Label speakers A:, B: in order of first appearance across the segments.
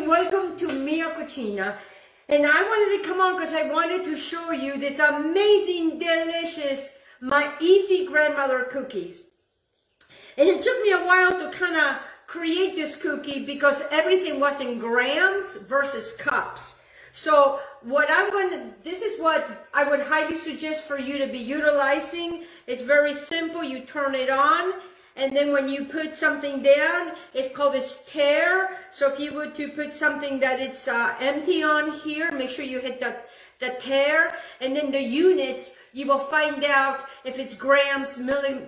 A: welcome to Mia Cucina. And I wanted to come on because I wanted to show you this amazing, delicious, my easy grandmother cookies. And it took me a while to kind of create this cookie because everything was in grams versus cups. So this is what I would highly suggest for you to be utilizing. It's very simple. You turn it on. And then when you put something down, it's called a stir. So if you were to put something that it's empty on here, make sure you hit the tare. And then the units, you will find out if it's grams, I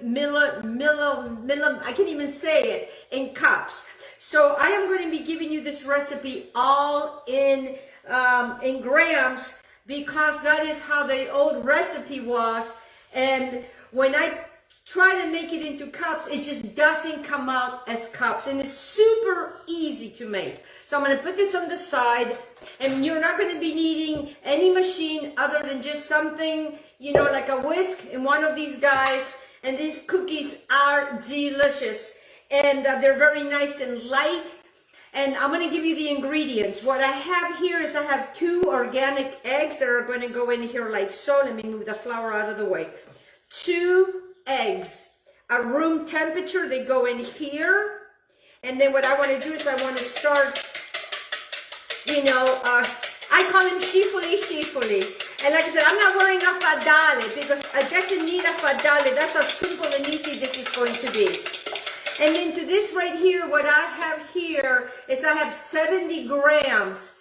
A: can't even say it, in cups. So I am going to be giving you this recipe all in grams because that is how the old recipe was. And when I try to make it into cups, it just doesn't come out as cups, and it's super easy to make. So I'm going to put this on the side, and you're not going to be needing any machine other than just something, you know, like a whisk and one of these guys. And these cookies are delicious, and they're very nice and light. And I'm going to give you the ingredients. What I have here is I have 2 organic eggs that are going to go in here like so. Let me move the flour out of the way. 2 eggs at room temperature, they go in here. And then what I want to do is I want to start, you know, I call them shifuli. And like I said, I'm not wearing a fadale because it doesn't need a fadale. That's how simple and easy this is going to be. And then to this right here, what I have here is I have 70 grams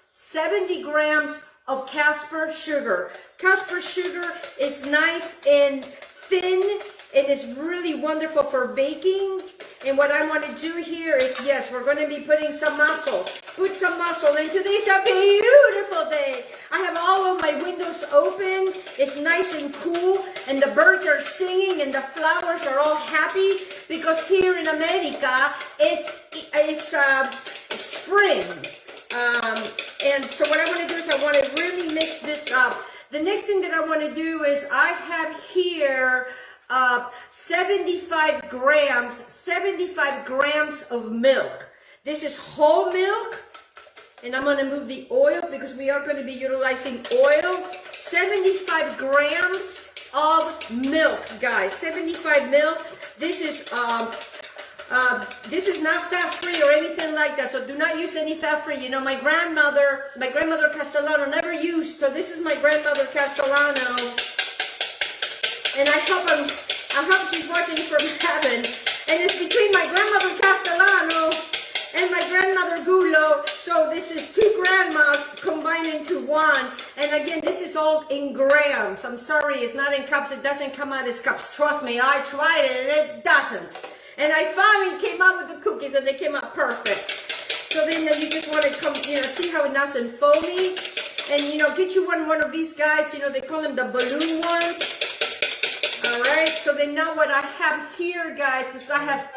A: of Casper sugar. Casper sugar is nice and thin. It is really wonderful for baking. And what I want to do here is, yes, we're going to be putting some mussel. Put some mussel. And today's a beautiful day. I have all of my windows open. It's nice and cool. And the birds are singing and the flowers are all happy because here in America it's spring. And so what I want to do is I want to really mix this up. The next thing that I want to do is I have here 75 grams of milk. This is whole milk, and I'm going to move the oil because we are going to be utilizing oil. 75 grams of milk, guys. 75 milk. This is not fat-free or anything like that, so do not use any fat-free. You know, my grandmother Castellano never used, so this is my grandmother Castellano. And I hope she's watching from heaven. And it's between my grandmother Castellano and my grandmother Gulo. So this is 2 grandmas combined into one. And again, this is all in grams. I'm sorry, it's not in cups. It doesn't come out as cups. Trust me, I tried it and it doesn't. And I finally came out with the cookies and they came out perfect. So then you just want to come, you know, see how it's nice and foamy. And, you know, get you one of these guys, you know, they call them the balloon ones. All right, so then now what I have here, guys, is I have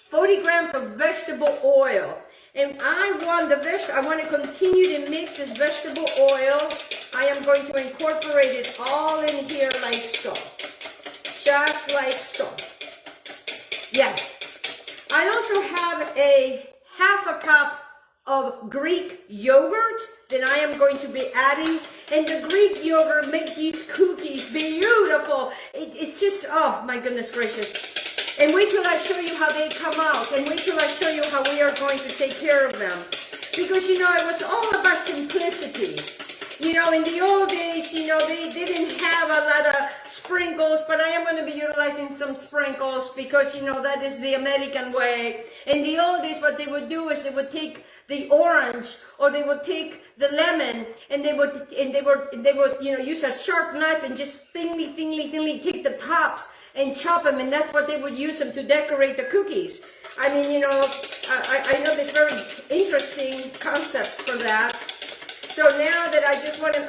A: 40 grams of vegetable oil. And I want to continue to mix this vegetable oil. I am going to incorporate it all in here like so. Just like so. Yes. I also have a half a cup of Greek yogurt that I am going to be adding. And the Greek yogurt makes these cookies beautiful. It's just, oh my goodness gracious. And wait till I show you how they come out. And wait till I show you how we are going to take care of them. Because, you know, it was all about simplicity. You know, in the old days, you know, they didn't have a lot of sprinkles, but I am going to be utilizing some sprinkles because, you know, that is the American way. In the old days, what they would do is they would take the orange or they would take the lemon and they would you know, use a sharp knife and just thinly take the tops and chop them, and that's what they would use them to decorate the cookies. I mean, you know, I know this very interesting concept for that. So now that I just want to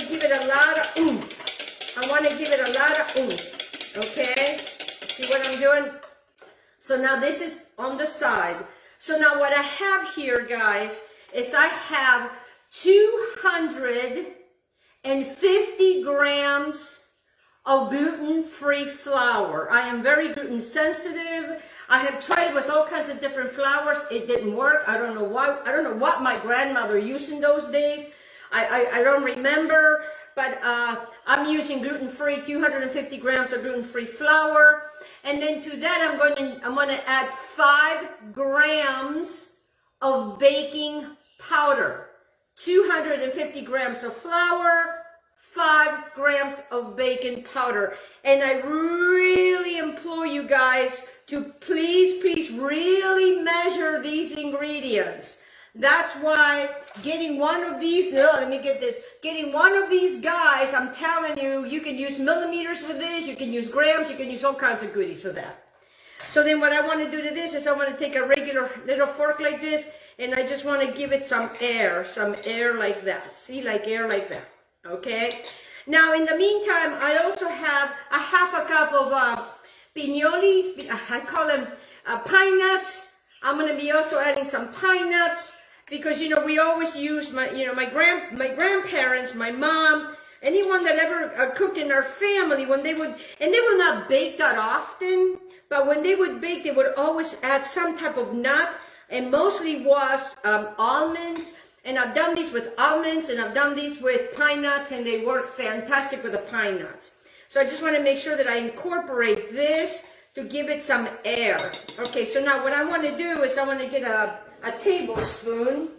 A: give it a lot of oomph. I want to give it a lot of oomph. Okay? See what I'm doing? So now this is on the side. So now what I have here, guys, is I have 250 grams of gluten-free flour. I am very gluten sensitive. I have tried it with all kinds of different flours. It didn't work. I don't know why. I don't know what my grandmother used in those days. I don't remember, but I'm using gluten-free, 250 grams of gluten-free flour. And then to that, I'm going to add 5 grams of baking powder. 250 grams of flour, 5 grams of baking powder. And I really implore you guys to please really measure these ingredients. That's why getting one of these, let me get this, getting one of these guys, I'm telling you, you can use millimeters with this, you can use grams, you can use all kinds of goodies with that. So then what I want to do to this is I want to take a regular little fork like this, and I just want to give it some air like that. See, like air like that, okay? Now, in the meantime, I also have a half a cup of pinoles, I call them pine nuts. I'm going to be also adding some pine nuts, because, you know, we always use my grandparents, my mom, anyone that ever cooked in our family, when they would, and they would not bake that often, but when they would bake, they would always add some type of nut, and mostly was almonds. And I've done these with almonds, and I've done these with pine nuts, and they work fantastic with the pine nuts. So I just want to make sure that I incorporate this to give it some air. Okay, so now what I want to do is I want to get a tablespoon,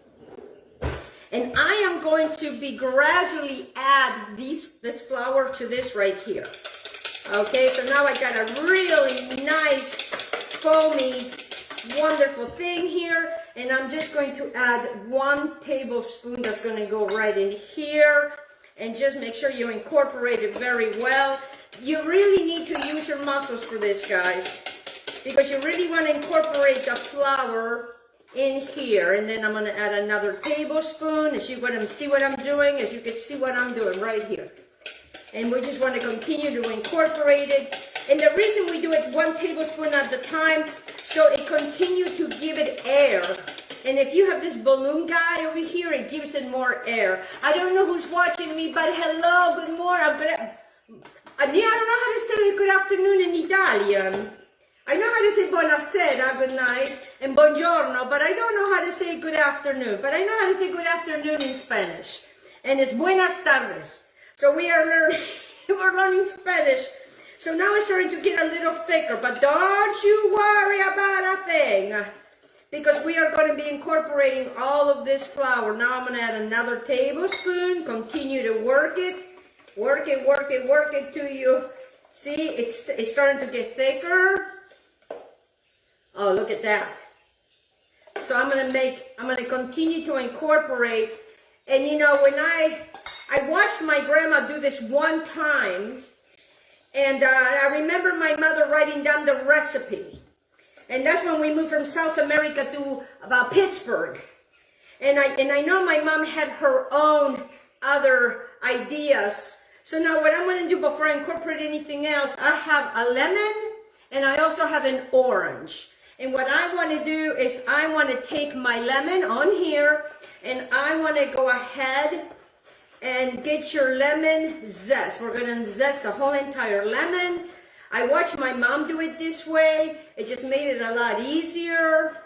A: and I am going to be gradually add this flour to this right here. Okay, so now I got a really nice, foamy, wonderful thing here, and I'm just going to add 1 tablespoon that's going to go right in here, and just make sure you incorporate it very well. You really need to use your muscles for this, guys, because you really want to incorporate the flour in here. And then I'm going to add another tablespoon. As you can see what I'm doing, as you can see what I'm doing right here. And we just want to continue to incorporate it. And the reason we do it 1 tablespoon at a time, so it continues to give it air. And if you have this balloon guy over here, it gives it more air. I don't know who's watching me, but hello, good morning. I don't know how to say good afternoon in Italian. I know how to say buonasera, good night, and buongiorno, but I don't know how to say good afternoon. But I know how to say good afternoon in Spanish. And it's buenas tardes. So we are learning, we're learning Spanish. So now it's starting to get a little thicker, but don't you worry about a thing, because we are going to be incorporating all of this flour. Now I'm going to add another tablespoon, continue to work it till you see it's starting to get thicker. Oh, look at that. So I'm going to continue to incorporate. And you know, when I watched my grandma do this one time, and I remember my mother writing down the recipe. And that's when we moved from South America to about Pittsburgh. And I know my mom had her own other ideas. So now what I'm going to do before I incorporate anything else, I have a lemon, and I also have an orange. And what I want to do is I want to take my lemon on here, and I want to go ahead and get your lemon zest. We're going to zest the whole entire lemon. I watched my mom do it this way. It just made it a lot easier.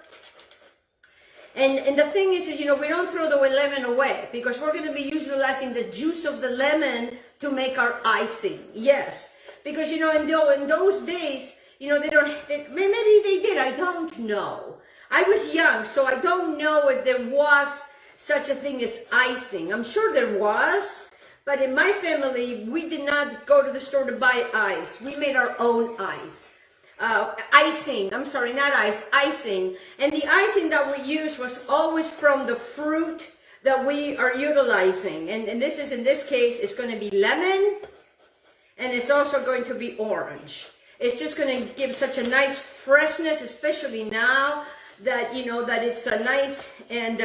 A: And the thing is, you know, we don't throw the lemon away, because we're going to be utilizing the juice of the lemon to make our icing. Yes, because, you know, in those days, you know, maybe they did, I don't know. I was young, so I don't know if there was such a thing as icing. I'm sure there was, but in my family, we did not go to the store to buy ice. We made our own ice. Icing, I'm sorry, not ice, icing. And the icing that we used was always from the fruit that we are utilizing. And in this case, it's going to be lemon, and it's also going to be orange. It's just going to give such a nice freshness, especially now that, you know, that it's a nice, and,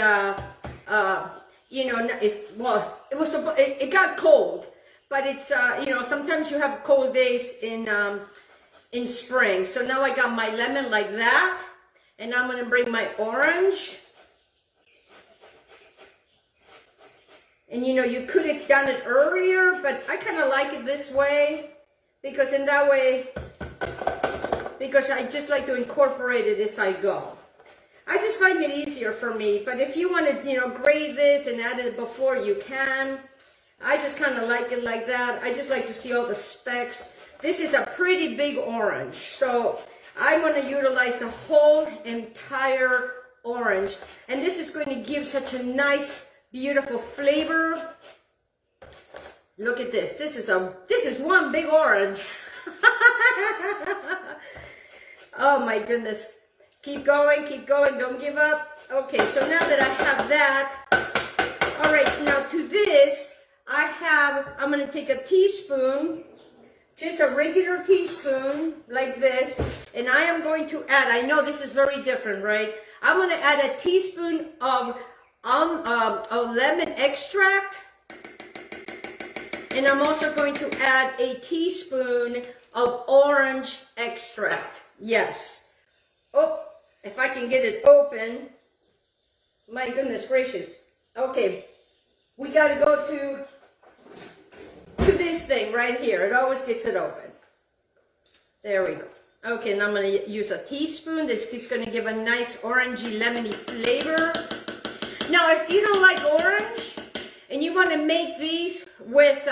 A: you know, it got cold, but it's, you know, sometimes you have cold days in spring. So now I got my lemon like that, and I'm going to bring my orange. And, you know, you could have done it earlier, but I kind of like it this way, because in that way, because I just like to incorporate it as I go. I just find it easier for me, but if you want to, you know, grate this and add it before, you can. I just kind of like it like that. I just like to see all the specks. This is a pretty big orange, so I'm going to utilize the whole entire orange, and this is going to give such a nice, beautiful flavor. Look at this. This is one big orange. Oh my goodness. Keep going, don't give up. Okay, so now that I have that, all right, now to this, I'm gonna take a teaspoon, just a regular teaspoon, like this, and I am going to add, I know this is very different, right? I'm gonna add a teaspoon of lemon extract, and I'm also going to add a teaspoon of orange extract. Yes. Oh, if I can get it open. My goodness gracious. Okay, we got to go to this thing right here. It always gets it open. There we go. Okay, and I'm going to use a teaspoon. This is going to give a nice orangey, lemony flavor. Now, if you don't like orange and you want to make these with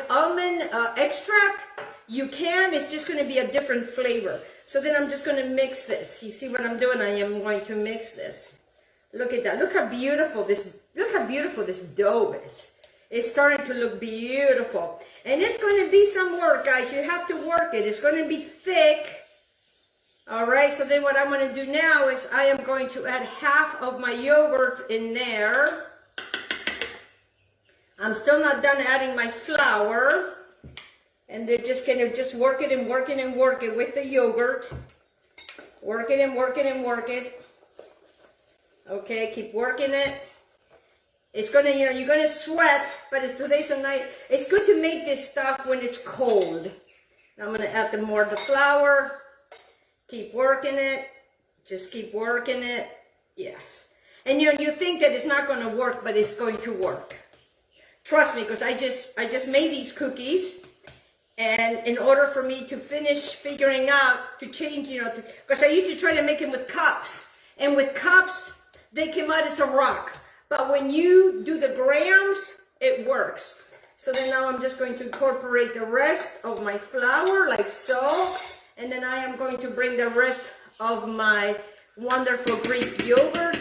A: almond extract, you can. It's just going to be a different flavor. So then I'm just going to mix this. You see what I'm doing? I am going to mix this. Look at that. Look how beautiful this dough is. It's starting to look beautiful. And it's going to be some work, guys. You have to work it. It's going to be thick. All right. So then what I'm going to do now is I am going to add half of my yogurt in there. I'm still not done adding my flour. And they're just going to just work it and work it and work it with the yogurt. Work it and work it and work it. Okay, keep working it. It's going to, you know, you're going to sweat, but today's a night. It's good to make this stuff when it's cold. Now I'm going to add the flour. Keep working it. Just keep working it. Yes. And you know, you think that it's not going to work, but it's going to work. Trust me, because I just made these cookies. And in order for me to finish figuring out, to change, you know, because I used to try to make them with cups. And with cups, they came out as a rock. But when you do the grams, it works. So then now I'm just going to incorporate the rest of my flour, like so. And then I am going to bring the rest of my wonderful Greek yogurt.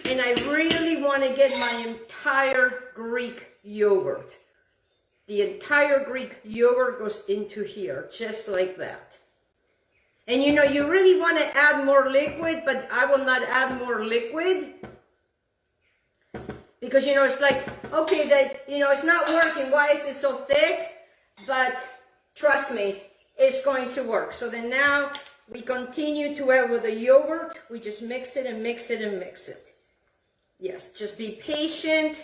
A: And I really want to get my entire Greek yogurt. The entire Greek yogurt goes into here, just like that. And you know, you really want to add more liquid, but I will not add more liquid. Because, you know, it's like, okay, that, you know, it's not working. Why is it so thick? But trust me, it's going to work. So then now we continue to add with the yogurt. We just mix it and mix it and mix it. Yes, just be patient.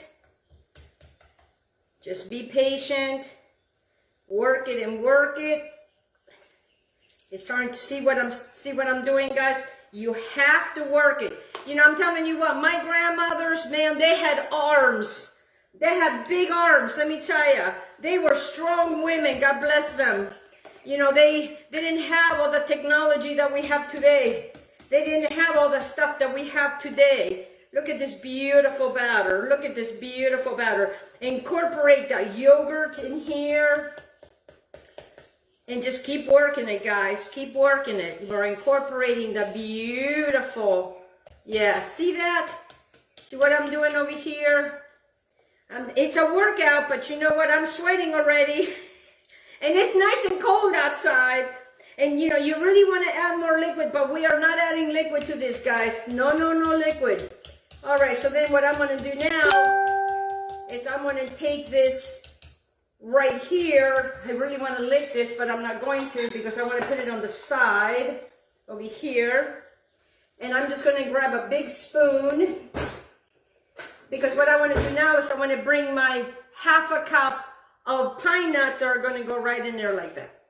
A: Just be patient. Work it and work it. It's starting to see what I'm doing, guys. You have to work it. You know, I'm telling you what, my grandmothers, man, they had arms. They had big arms, let me tell you. They were strong women, God bless them. You know, they didn't have all the technology that we have today. They didn't have all the stuff that we have today. Look at this beautiful batter. Look at this beautiful batter. Incorporate the yogurt in here. And just keep working it, guys. Keep working it. We're incorporating the beautiful. Yeah, see that? See what I'm doing over here? It's a workout, but you know what? I'm sweating already. And it's nice and cold outside. And you know, you really want to add more liquid, but we are not adding liquid to this, guys. No, no, no liquid. All right, so then what I'm going to do now is I'm going to take this right here. I really want to lick this, but I'm not going to because I want to put it on the side over here. And I'm just going to grab a big spoon because what I want to do now is I want to bring my half a cup of pine nuts that are going to go right in there like that.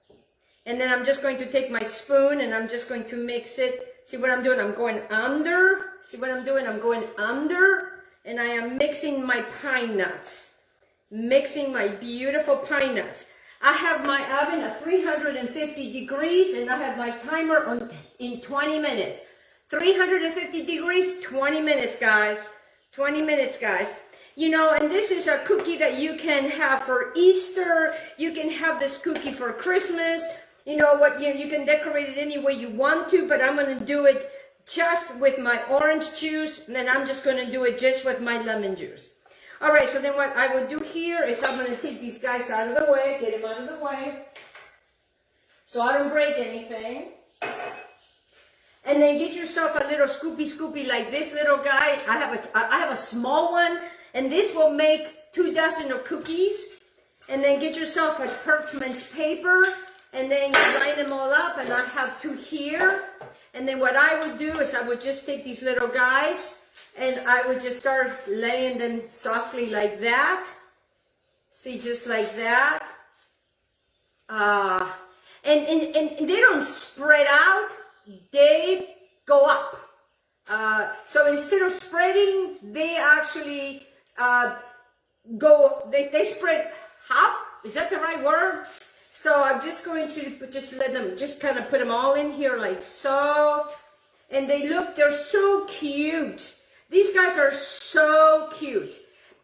A: And then I'm just going to take my spoon and I'm just going to mix it. See what I'm doing? I'm going under. See what I'm doing? I'm going under and I am mixing my pine nuts. Mixing my beautiful pine nuts. I have my oven at 350 degrees, and I have my timer on in 20 minutes. 350 degrees, 20 minutes, guys. 20 minutes, guys. You know, and this is a cookie that you can have for Easter. You can have this cookie for Christmas. You know what, you can decorate it any way you want to, but I'm going to do it just with my orange juice, and then I'm just going to do it just with my lemon juice. All right, so then what I will do here is I'm going to take these guys out of the way, get them out of the way, so I don't break anything. And then get yourself a little scoopy like this little guy. I have a small one, and this will make 2 dozen of cookies. And then get yourself a parchment paper, and then you line them all up, and I have 2 here. And then what I would do is I would just take these little guys, and I would just start laying them softly like that. See, just like that. And they don't spread out, they go up. So instead of spreading, they actually they spread up. Is that the right word? So I'm just going to just let them, just kind of put them all in here like so. And they're so cute. These guys are so cute.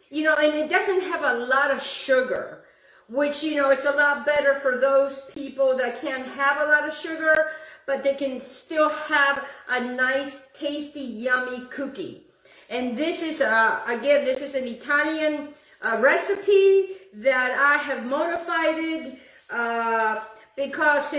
A: You know, and it doesn't have a lot of sugar, which, you know, it's a lot better for those people that can't have a lot of sugar, but they can still have a nice, tasty, yummy cookie. And this is, again, this is an Italian recipe that I have modified it because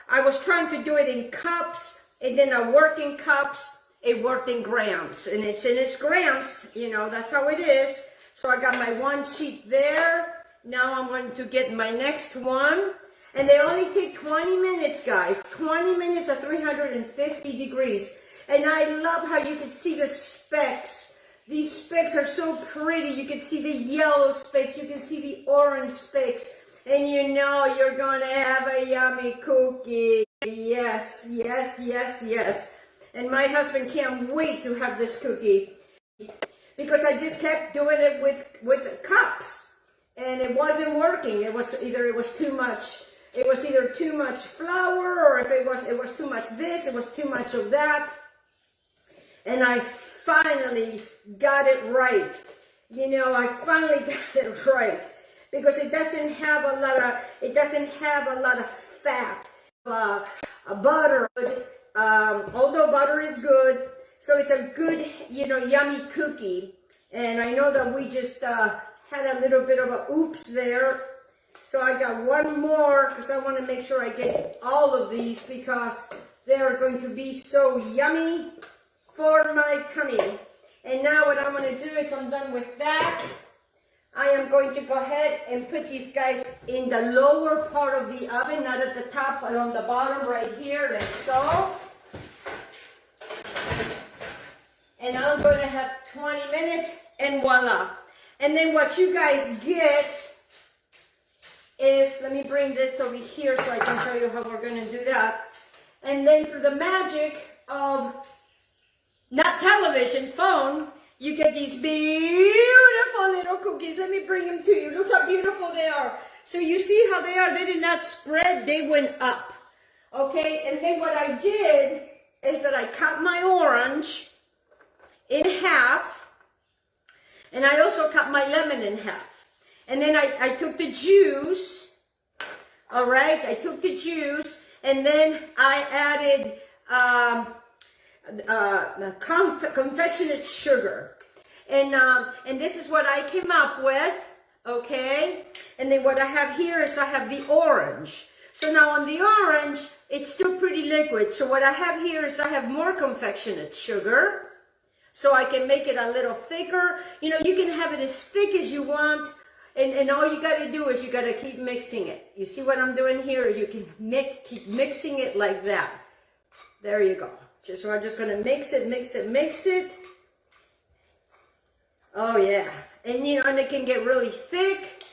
A: I was trying to do it in cups, and then I worked in cups, it worked in grams, and it's grams, you know, that's how it is. So I got my 1 sheet there. Now I'm going to get my next one. And they only take 20 minutes, guys. 20 minutes at 350 degrees. And I love how you can see the specks. These specks are so pretty. You can see the yellow specks. You can see the orange specks. And you know you're going to have a yummy cookie. Yes, yes, yes, yes. And my husband can't wait to have this cookie, because I just kept doing it with cups. And it wasn't working. It was either too much. It was either too much flour, or if it was too much this, it was too much of that. And I finally got it right. You know, I finally got it right, because it doesn't have a lot of fat, butter. Although butter is good, so it's a good, you know, yummy cookie. And I know that we just had a little bit of a oops there. So I got one more, because I want to make sure I get all of these, because they are going to be so yummy for my tummy. And now what I'm going to do is, I'm done with that. I am going to go ahead and put these guys in the lower part of the oven, not at the top, but on the bottom right here, like so. And I'm going to have 20 minutes, and voila. And then what you guys get is, let me bring this over here so I can show you how we're going to do that. And then through the magic of not television, phone, you get these beautiful little cookies. Let me bring them to you. Look how beautiful they are. So you see how they are? They did not spread, they went up. Okay, and then what I did is that I cut my orange in half, and I also cut my lemon in half. And then I took the juice, all right? I took the juice, and then I added confectionate sugar. And this is what I came up with, okay? And then what I have here is I have the orange. So now on the orange, it's still pretty liquid. So what I have here is I have more confectionate sugar, so I can make it a little thicker. You know, you can have it as thick as you want, and all you got to do is you got to keep mixing it. You see what I'm doing here? You can keep mixing it like that. There you go. So I'm just going to mix it, mix it, mix it. Oh yeah. And you know, and it can get really thick.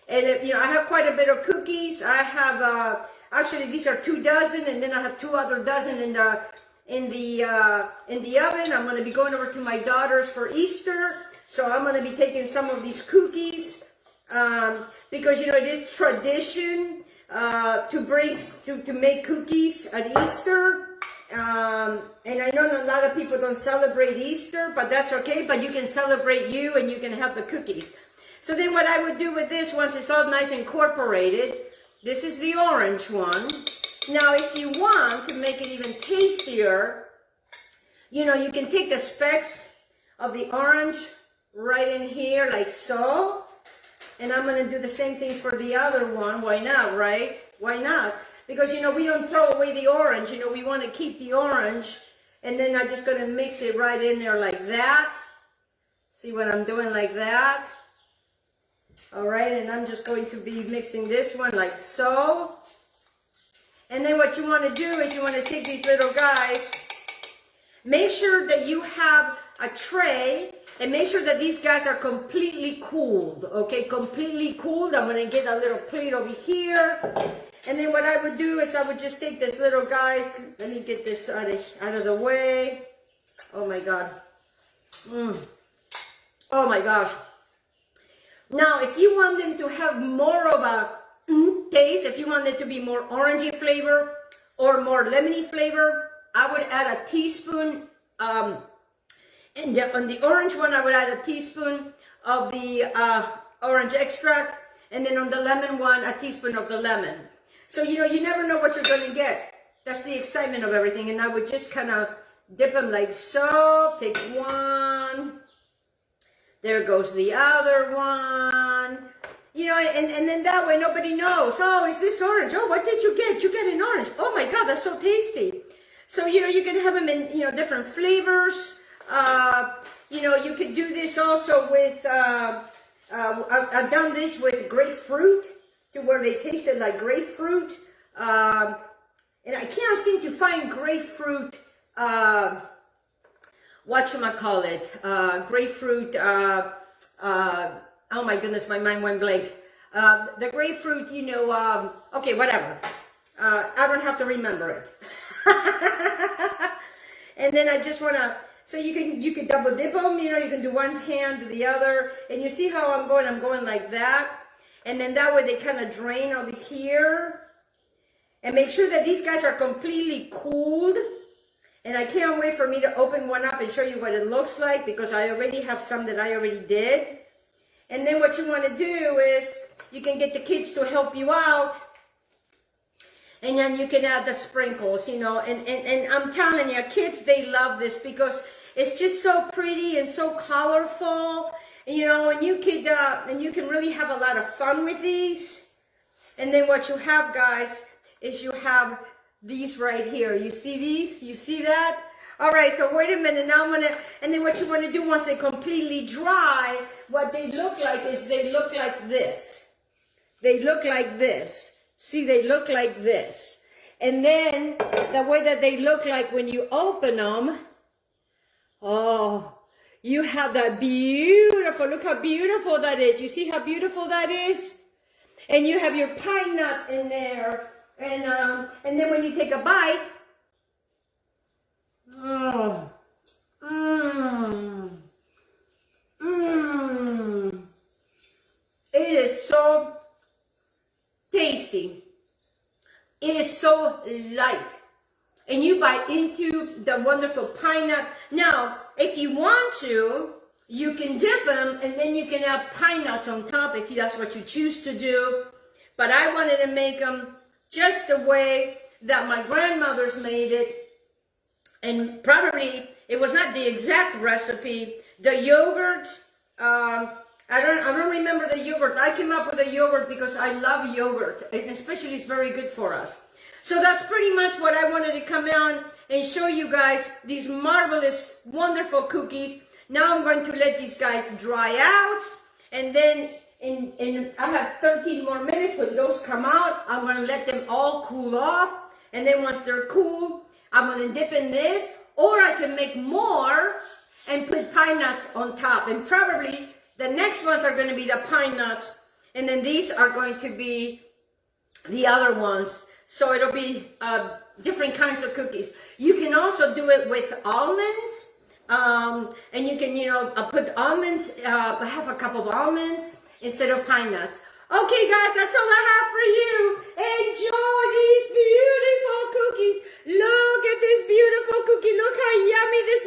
A: And you know, I have quite a bit of cookies. I have actually these are 2 dozen, and then I have 2 other dozen in the oven. I'm going to be going over to my daughter's for Easter, so I'm going to be taking some of these cookies because, you know, it is tradition to make cookies at Easter. And I know a lot of people don't celebrate Easter, but that's okay. But you can celebrate you, and you can have the cookies. So then what I would do with this, once it's all nice incorporated, this is the orange one. Now, if you want to make it even tastier, you know, you can take the specks of the orange right in here, like so. And I'm going to do the same thing for the other one. Why not, right? Why not? Because, you know, we don't throw away the orange. You know, we want to keep the orange. And then I'm just going to mix it right in there like that. See what I'm doing, like that? All right, and I'm just going to be mixing this one like so. And then what you want to do is you want to take these little guys. Make sure that you have a tray. And make sure that these guys are completely cooled, okay? Completely cooled. I'm going to get a little plate over here. And then what I would do is I would just take this little guys. Let me get this out of the way. Oh, my God. Oh, my gosh. Now, if you want them to have more of a taste, if you want it to be more orangey flavor or more lemony flavor, I would add a teaspoon and on the orange one, I would add a teaspoon of the orange extract. And then on the lemon one, a teaspoon of the lemon. So, you know, you never know what you're going to get. That's the excitement of everything. And I would just kind of dip them like so. Take one. There goes the other one. You know, and then that way nobody knows. Oh, is this orange? Oh, what did you get? You get an orange. Oh, my God, that's so tasty. So, you know, you can have them in, you know, different flavors. You know, you could do this also with, I've done this with grapefruit, to where they tasted like grapefruit. And I can't seem to find grapefruit, whatchamacallit, grapefruit, oh my goodness, my mind went blank. The grapefruit, you know, okay, whatever. I don't have to remember it. And then I just want to, so you can double dip them, you know, you can do one hand to the other, and you see how I'm going like that, and then that way they kind of drain over here, and make sure that these guys are completely cooled, and I can't wait for me to open one up and show you what it looks like, because I already have some that I already did. And then what you want to do is, you can get the kids to help you out, and then you can add the sprinkles, you know, and I'm telling you, kids, they love this because it's just so pretty and so colorful, you know, and you can really have a lot of fun with these. And then what you have, guys, is you have these right here. You see these? You see that? All right, so wait a minute. Now and then what you want to do once they completely dry, what they look like is they look like this. They look like this. See, they look like this. And then the way that they look like when you open them, oh, you have that beautiful, look how beautiful that is. You see how beautiful that is? And you have your pine nut in there. And then when you take a bite, oh, it is so tasty. It is so light. And you bite into the wonderful pine nut. Now, if you want to, you can dip them and then you can have pine nuts on top if that's what you choose to do. But I wanted to make them just the way that my grandmothers made it. And probably it was not the exact recipe. The yogurt, I don't remember the yogurt. I came up with the yogurt because I love yogurt, and especially it's very good for us. So that's pretty much what I wanted to come on and show you guys, these marvelous, wonderful cookies. Now I'm going to let these guys dry out, and then I have 13 more minutes. When those come out, I'm going to let them all cool off, and then once they're cool, I'm going to dip in this, or I can make more and put pine nuts on top, and probably the next ones are going to be the pine nuts, and then these are going to be the other ones. So it'll be different kinds of cookies. You can also do it with almonds, and you can, you know, put almonds, half a cup of almonds, instead of pine nuts. Okay, guys, that's all I have for you. Enjoy these beautiful cookies. Look at this beautiful cookie. Look how yummy this